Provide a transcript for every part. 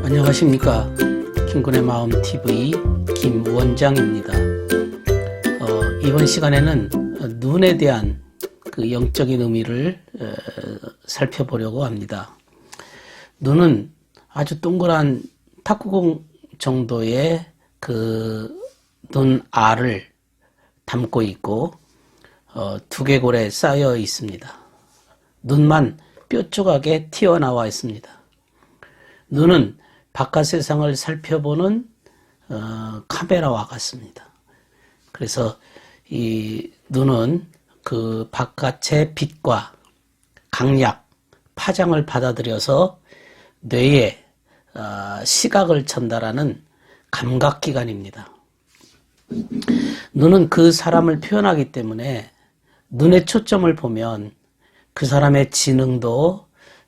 안녕하십니까. 김군의 마음TV 김원장입니다. 이번 시간에는 눈에 대한 그 영적인 의미를 살펴보려고 합니다. 눈은 아주 동그란 탁구공 정도의 그 눈알을 담고 있고 두개골에 쌓여 있습니다. 눈만 뾰족하게 튀어나와 있습니다. 눈은 바깥 세상을 살펴보는 카메라와 같습니다. 그래서 이 눈은 그 바깥의 빛과 강약, 파장을 받아들여서 뇌에 시각을 전달하는 감각기관입니다. 눈은 그 사람을 표현하기 때문에 눈의 초점을 보면 그 사람의 지능도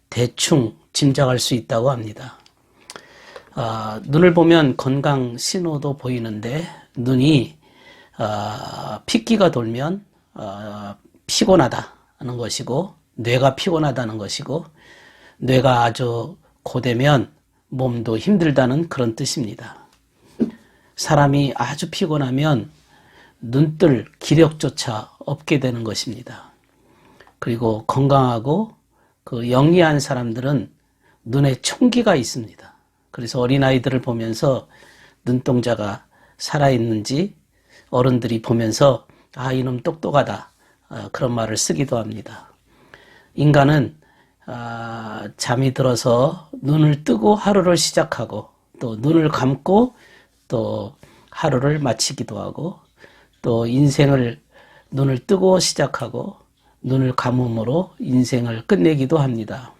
대충 짐작할 수 있다고 합니다. 눈을 보면 건강 신호도 보이는데 눈이 핏기가 돌면 피곤하다는 것이고 뇌가 피곤하다는 것이고 뇌가 아주 고되면 몸도 힘들다는 그런 뜻입니다. 사람이 아주 피곤하면 눈뜰 기력조차 없게 되는 것입니다. 그리고 건강하고 그 영리한 사람들은 눈에 총기가 있습니다. 그래서 어린아이들을 보면서 눈동자가 살아있는지 어른들이 보면서 이놈 똑똑하다 그런 말을 쓰기도 합니다. 인간은 잠이 들어서 눈을 뜨고 하루를 시작하고 또 눈을 감고 또 하루를 마치기도 하고 또 인생을 눈을 뜨고 시작하고 눈을 감음으로 인생을 끝내기도 합니다.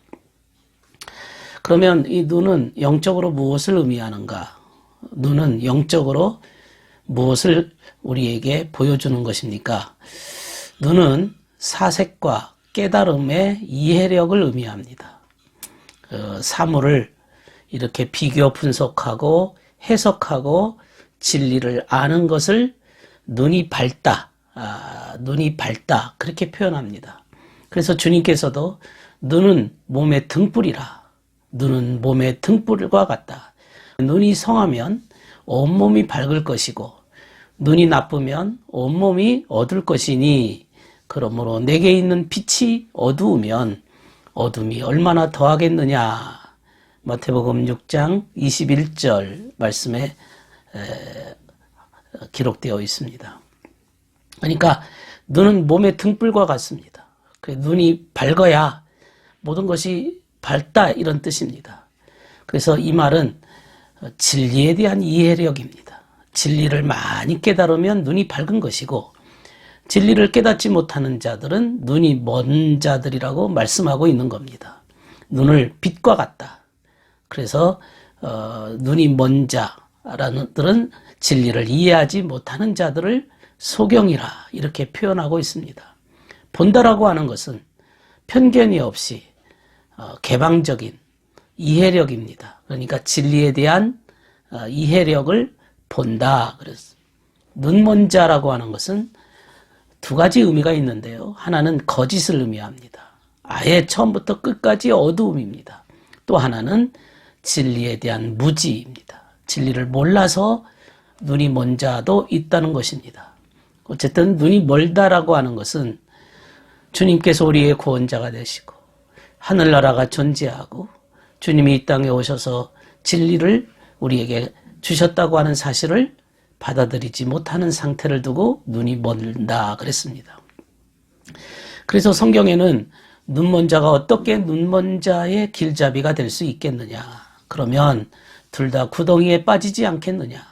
그러면 이 눈은 영적으로 무엇을 의미하는가? 눈은 영적으로 무엇을 우리에게 보여주는 것입니까? 눈은 사색과 깨달음의 이해력을 의미합니다. 사물을 이렇게 비교 분석하고 해석하고 진리를 아는 것을 눈이 밝다, 그렇게 표현합니다. 그래서 주님께서도 눈은 몸의 등불이라, 눈은 몸의 등불과 같다. 눈이 성하면 온몸이 밝을 것이고 눈이 나쁘면 온몸이 어두울 것이니 그러므로 내게 있는 빛이 어두우면 어둠이 얼마나 더하겠느냐. 마태복음 6장 21절 말씀에 기록되어 있습니다. 그러니까 눈은 몸의 등불과 같습니다. 눈이 밝아야 모든 것이 밝다 이런 뜻입니다. 그래서 이 말은 진리에 대한 이해력입니다. 진리를 많이 깨달으면 눈이 밝은 것이고 진리를 깨닫지 못하는 자들은 눈이 먼 자들이라고 말씀하고 있는 겁니다. 눈을 빛과 같다. 그래서 눈이 먼 자라는 진리를 이해하지 못하는 자들을 소경이라 이렇게 표현하고 있습니다. 본다라고 하는 것은 편견이 없이 개방적인 이해력입니다. 그러니까 진리에 대한 이해력을 본다. 그래서 눈먼 자라고 하는 것은 두 가지 의미가 있는데요. 하나는 거짓을 의미합니다. 아예 처음부터 끝까지 어두움입니다. 또 하나는 진리에 대한 무지입니다. 진리를 몰라서 눈이 먼 자도 있다는 것입니다. 어쨌든 눈이 멀다라고 하는 것은 주님께서 우리의 구원자가 되시고 하늘나라가 존재하고 주님이 이 땅에 오셔서 진리를 우리에게 주셨다고 하는 사실을 받아들이지 못하는 상태를 두고 눈이 먼다 그랬습니다. 그래서 성경에는 눈먼 자가 어떻게 눈먼 자의 길잡이가 될 수 있겠느냐. 그러면 둘 다 구덩이에 빠지지 않겠느냐.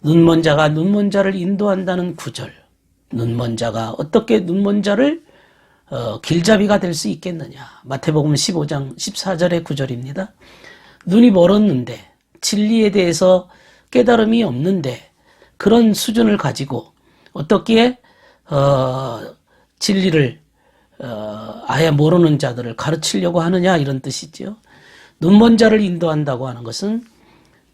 눈먼 자가 눈먼 자를 인도한다는 구절. 눈먼 자가 어떻게 눈먼 자를 길잡이가 될 수 있겠느냐. 마태복음 15장 14절의 구절입니다. 눈이 멀었는데 진리에 대해서 깨달음이 없는데 그런 수준을 가지고 어떻게 진리를 아예 모르는 자들을 가르치려고 하느냐 이런 뜻이죠. 눈먼 자를 인도한다고 하는 것은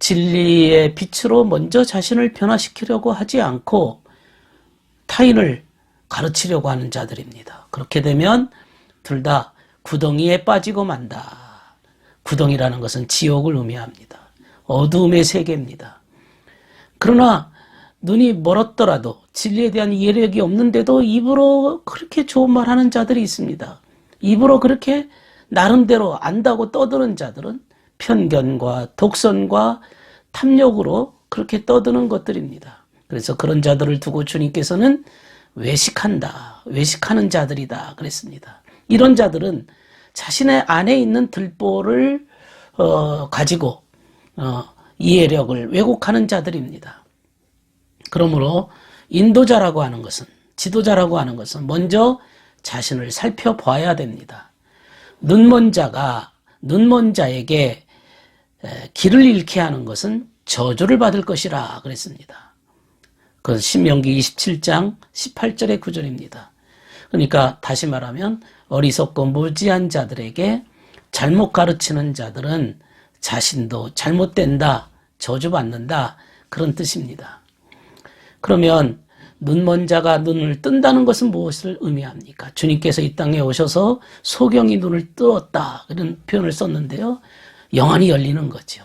진리의 빛으로 먼저 자신을 변화시키려고 하지 않고 타인을 가르치려고 하는 자들입니다. 그렇게 되면 둘 다 구덩이에 빠지고 만다. 구덩이라는 것은 지옥을 의미합니다. 어두움의 세계입니다. 그러나 눈이 멀었더라도 진리에 대한 이해력이 없는데도 입으로 그렇게 좋은 말 하는 자들이 있습니다. 입으로 그렇게 나름대로 안다고 떠드는 자들은 편견과 독선과 탐욕으로 그렇게 떠드는 것들입니다. 그래서 그런 자들을 두고 주님께서는 외식한다, 외식하는 자들이다 그랬습니다. 이런 자들은 자신의 안에 있는 들보를 가지고 이해력을 왜곡하는 자들입니다. 그러므로 인도자라고 하는 것은, 지도자라고 하는 것은 먼저 자신을 살펴봐야 됩니다. 눈먼 자에게 길을 잃게 하는 것은 저주를 받을 것이라 그랬습니다. 그 신명기 27장 18절의 구절입니다. 그러니까 다시 말하면 어리석고 무지한 자들에게 잘못 가르치는 자들은 자신도 잘못된다, 저주받는다 그런 뜻입니다. 그러면 눈먼 자가 눈을 뜬다는 것은 무엇을 의미합니까? 주님께서 이 땅에 오셔서 소경이 눈을 뜨었다 이런 표현을 썼는데요. 영안이 열리는 거죠.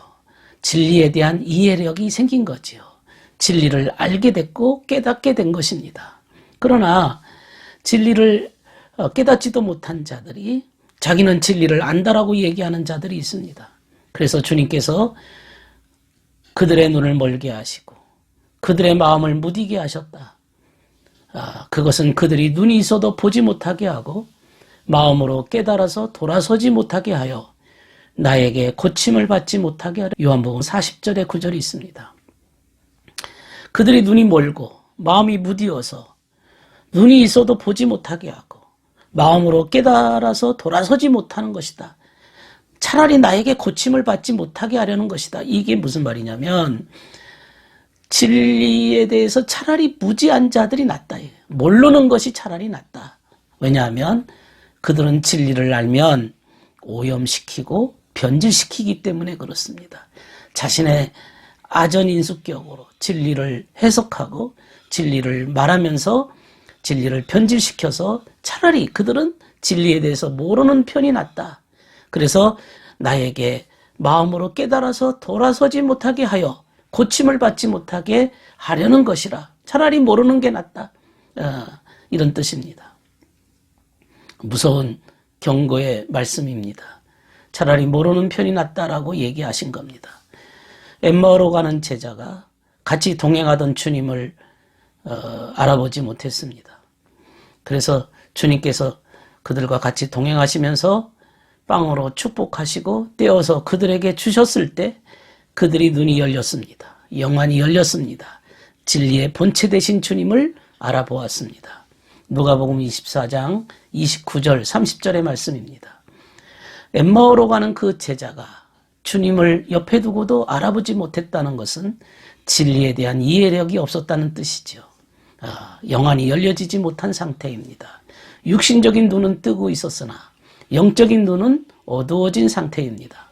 진리에 대한 이해력이 생긴 거죠. 진리를 알게 됐고 깨닫게 된 것입니다. 그러나 진리를 깨닫지도 못한 자들이 자기는 진리를 안다라고 얘기하는 자들이 있습니다. 그래서 주님께서 그들의 눈을 멀게 하시고 그들의 마음을 무디게 하셨다. 그것은 그들이 눈이 있어도 보지 못하게 하고 마음으로 깨달아서 돌아서지 못하게 하여 나에게 고침을 받지 못하게 하려. 요한복음 40절의 구절이 있습니다. 그들이 눈이 멀고 마음이 무디어서 눈이 있어도 보지 못하게 하고 마음으로 깨달아서 돌아서지 못하는 것이다. 차라리 나에게 고침을 받지 못하게 하려는 것이다. 이게 무슨 말이냐면 진리에 대해서 차라리 무지한 자들이 낫다. 모르는 것이 차라리 낫다. 왜냐하면 그들은 진리를 알면 오염시키고 변질시키기 때문에 그렇습니다. 자신의 아전인수격으로 진리를 해석하고 진리를 말하면서 진리를 변질시켜서 차라리 그들은 진리에 대해서 모르는 편이 낫다. 그래서 나에게 마음으로 깨달아서 돌아서지 못하게 하여 고침을 받지 못하게 하려는 것이라. 차라리 모르는 게 낫다. 이런 뜻입니다. 무서운 경고의 말씀입니다. 차라리 모르는 편이 낫다라고 얘기하신 겁니다. 엠마오로 가는 제자가 같이 동행하던 주님을 알아보지 못했습니다. 그래서 주님께서 그들과 같이 동행하시면서 빵으로 축복하시고 떼어서 그들에게 주셨을 때 그들이 눈이 열렸습니다. 영안이 열렸습니다. 진리의 본체 되신 주님을 알아보았습니다. 누가복음 24장 29절 30절의 말씀입니다. 엠마오로 가는 그 제자가 주님을 옆에 두고도 알아보지 못했다는 것은 진리에 대한 이해력이 없었다는 뜻이죠. 영안이 열려지지 못한 상태입니다. 육신적인 눈은 뜨고 있었으나 영적인 눈은 어두워진 상태입니다.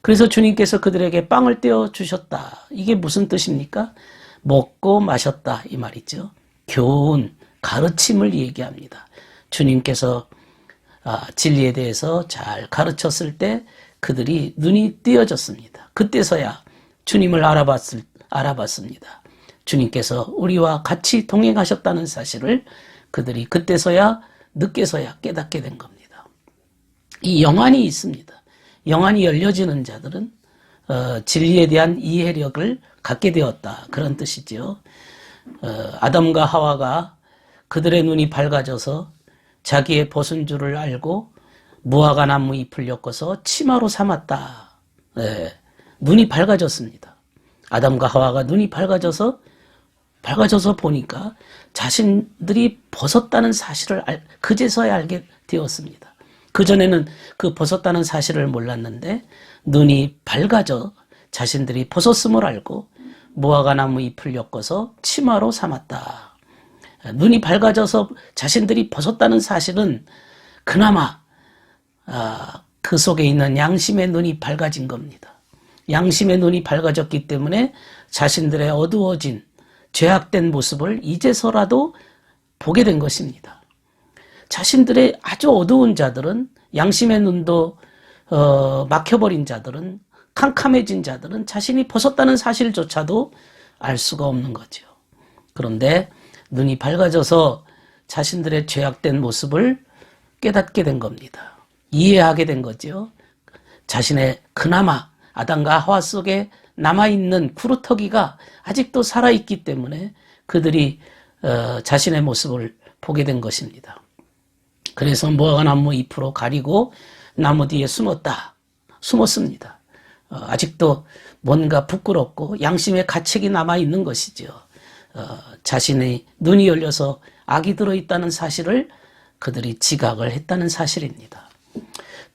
그래서 주님께서 그들에게 빵을 떼어 주셨다. 이게 무슨 뜻입니까? 먹고 마셨다 이 말이죠. 교훈, 가르침을 얘기합니다. 주님께서 진리에 대해서 잘 가르쳤을 때 그들이 눈이 띄어졌습니다. 그때서야 주님을 알아봤습니다. 주님께서 우리와 같이 동행하셨다는 사실을 그들이 그때서야 늦게서야 깨닫게 된 겁니다. 이 영안이 있습니다. 영안이 열려지는 자들은 진리에 대한 이해력을 갖게 되었다. 그런 뜻이죠. 아담과 하와가 그들의 눈이 밝아져서 자기의 벗은 줄을 알고 무화과 나무 잎을 엮어서 치마로 삼았다. 눈이 밝아졌습니다. 아담과 하와가 눈이 밝아져서 보니까 자신들이 벗었다는 사실을 그제서야 알게 되었습니다. 그전에는 그 벗었다는 사실을 몰랐는데 눈이 밝아져 자신들이 벗었음을 알고 무화과 나무 잎을 엮어서 치마로 삼았다. 눈이 밝아져서 자신들이 벗었다는 사실은 그나마 그 속에 있는 양심의 눈이 밝아진 겁니다. 양심의 눈이 밝아졌기 때문에 자신들의 어두워진 죄악된 모습을 이제서라도 보게 된 것입니다. 자신들의 아주 어두운 자들은 양심의 눈도 막혀버린 자들은 캄캄해진 자들은 자신이 벗었다는 사실조차도 알 수가 없는 거죠. 그런데 눈이 밝아져서 자신들의 죄악된 모습을 깨닫게 된 겁니다. 이해하게 된 거죠. 자신의 그나마 아담과 하와 속에 남아있는 구루터기가 아직도 살아있기 때문에 그들이 자신의 모습을 보게 된 것입니다. 그래서 무화과나무 잎으로 가리고 나무 뒤에 숨었습니다. 아직도 뭔가 부끄럽고 양심의 가책이 남아있는 것이죠. 자신의 눈이 열려서 악이 들어있다는 사실을 그들이 지각을 했다는 사실입니다.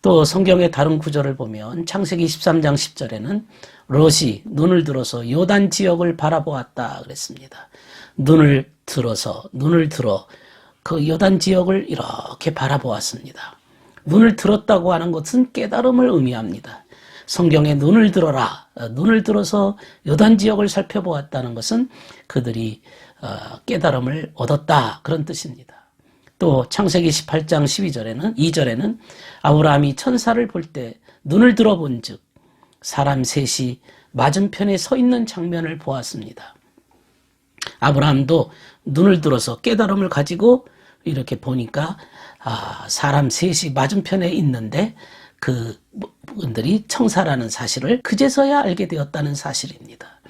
또 성경의 다른 구절을 보면 창세기 13장 10절에는 롯이 눈을 들어서 요단 지역을 바라보았다 그랬습니다. 눈을 들어 그 요단 지역을 이렇게 바라보았습니다. 눈을 들었다고 하는 것은 깨달음을 의미합니다. 성경에 눈을 들어라, 눈을 들어서 요단 지역을 살펴보았다는 것은 그들이 깨달음을 얻었다 그런 뜻입니다. 또 창세기 18장 2절에는 아브라함이 천사를 볼 때 눈을 들어본 즉 사람 셋이 맞은편에 서 있는 장면을 보았습니다. 아브라함도 눈을 들어서 깨달음을 가지고 이렇게 보니까 사람 셋이 맞은편에 있는데 그분들이 청사라는 사실을 그제서야 알게 되었다는 사실입니다.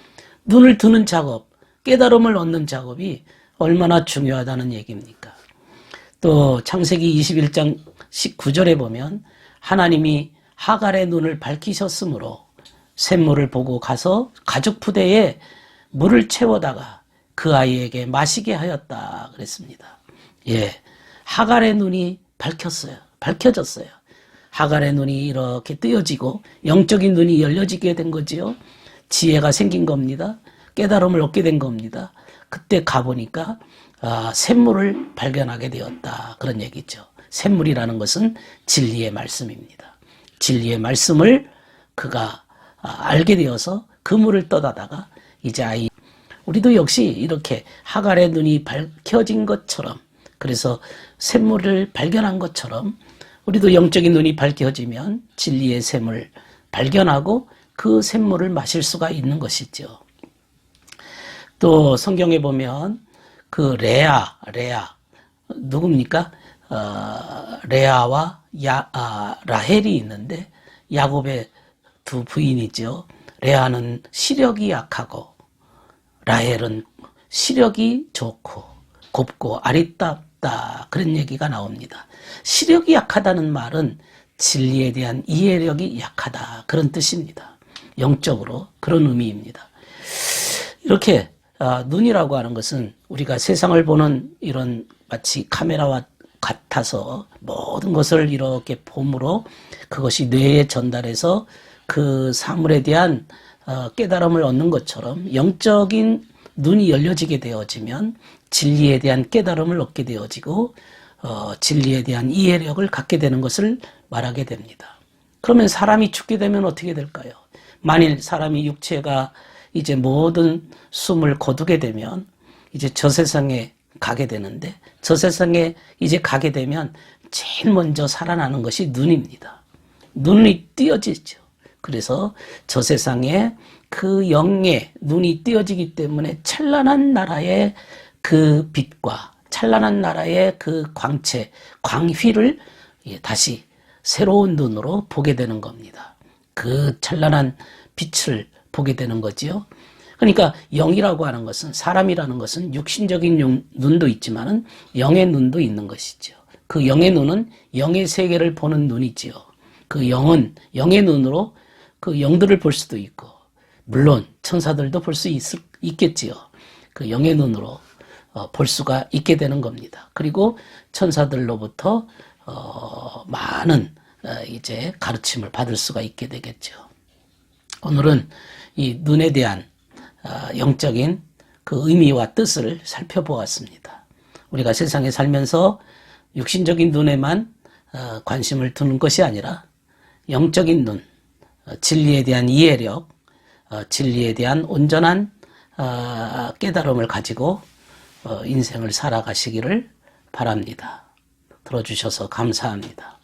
눈을 뜨는 작업, 깨달음을 얻는 작업이 얼마나 중요하다는 얘기입니까? 또 창세기 21장 19절에 보면 하나님이 하갈의 눈을 밝히셨으므로 샘물을 보고 가서 가죽 부대에 물을 채워다가 그 아이에게 마시게 하였다 그랬습니다. 예, 하갈의 눈이 밝혀졌어요. 하갈의 눈이 이렇게 뜨여지고 영적인 눈이 열려지게 된 거지요. 지혜가 생긴 겁니다. 깨달음을 얻게 된 겁니다. 그때 가보니까 샘물을 발견하게 되었다 그런 얘기죠. 샘물이라는 것은 진리의 말씀입니다. 진리의 말씀을 그가 알게 되어서 그 물을 떠다다가 이제 우리도 역시 이렇게 하갈의 눈이 밝혀진 것처럼, 그래서 샘물을 발견한 것처럼 우리도 영적인 눈이 밝혀지면 진리의 샘을 발견하고 그 샘물을 마실 수가 있는 것이죠. 또 성경에 보면 그 레아 누굽니까? 레아와 라헬이 있는데 야곱의 두 부인이죠. 레아는 시력이 약하고 라헬은 시력이 좋고 곱고 아리따다 그런 얘기가 나옵니다. 시력이 약하다는 말은 진리에 대한 이해력이 약하다 그런 뜻입니다. 영적으로 그런 의미입니다. 이렇게 눈이라고 하는 것은 우리가 세상을 보는 이런 마치 카메라와 같아서 모든 것을 이렇게 봄으로 그것이 뇌에 전달해서 그 사물에 대한 깨달음을 얻는 것처럼 영적인 눈이 열려지게 되어지면 진리에 대한 깨달음을 얻게 되어지고 진리에 대한 이해력을 갖게 되는 것을 말하게 됩니다. 그러면 사람이 죽게 되면 어떻게 될까요? 만일 사람이 육체가 이제 모든 숨을 거두게 되면 이제 저 세상에 가게 되는데, 저 세상에 이제 가게 되면 제일 먼저 살아나는 것이 눈입니다. 눈이 띄어지죠. 그래서 저 세상에 그 영의 눈이 띄어지기 때문에 찬란한 나라의 그 빛과 찬란한 나라의 그 광채, 광휘를 다시 새로운 눈으로 보게 되는 겁니다. 그 찬란한 빛을 보게 되는 거지요. 그러니까 영이라고 하는 것은, 사람이라는 것은 육신적인 눈도 있지만은 영의 눈도 있는 것이죠. 그 영의 눈은 영의 세계를 보는 눈이지요. 그 영은 영의 눈으로 그 영들을 볼 수도 있고, 물론 천사들도 볼 수 있겠지요. 그 영의 눈으로 볼 수가 있게 되는 겁니다. 그리고 천사들로부터 많은 이제 가르침을 받을 수가 있게 되겠죠. 오늘은 이 눈에 대한 영적인 그 의미와 뜻을 살펴보았습니다. 우리가 세상에 살면서 육신적인 눈에만 관심을 두는 것이 아니라 영적인 눈, 진리에 대한 이해력, 진리에 대한 온전한 깨달음을 가지고 인생을 살아가시기를 바랍니다. 들어주셔서 감사합니다.